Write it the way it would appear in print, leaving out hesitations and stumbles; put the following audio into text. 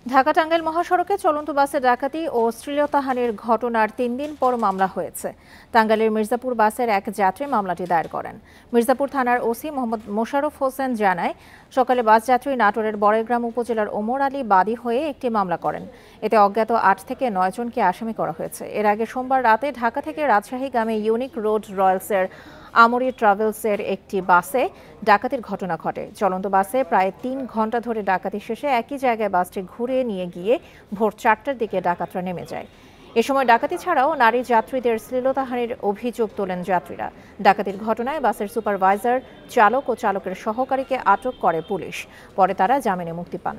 ঢাকা টাঙ্গাইল মহাসড়কে চলন্ত বাসে ডাকাতি ও শ্লীলতাহানির ঘটনার ৩ দিন পর মামলা হয়েছে। টাঙ্গাইলের মির্জাপুর বাসের এক যাত্রী মামলাটি দায়ের করেন। মির্জাপুর থানার ওসি মোহাম্মদ মোশাররফ হোসেন জানায়, সকালে বাস যাত্রী নাটোরের বড়াইগ্রাম উপজেলার ওমর আলী বাদী হয়ে একটি মামলা করেন। এতে অজ্ঞাত ৮ থেকে ৯ জনকে আসামি করা হয়েছে। এর আগে সোমবার রাতে ঢাকা থেকে রাজশাহীগামী ইউনিক রোড রয়্যালসের আমরি ট্রাভেলসের একটি বাসে ডাকাতির ঘটনা ঘটে। চলন্ত বাসে প্রায় ৩ ঘন্টা ধরে ডাকাতি শেষে একই জায়গায় বাসটি ঘুরে নিয়ে গিয়ে ভোর ৪টার দিকে ডাকাতরা নেমে যায়। এ সময় ডাকাতি ছাড়াও নারী যাত্রীদের শ্লীলতাহানির অভিযোগ তোলেন যাত্রীরা। ডাকাতির ঘটনায় বাসের সুপারভাইজার, চালক ও চালকের সহকারীকে আটক করে পুলিশ। পরে তারা জামিনে মুক্তি পান।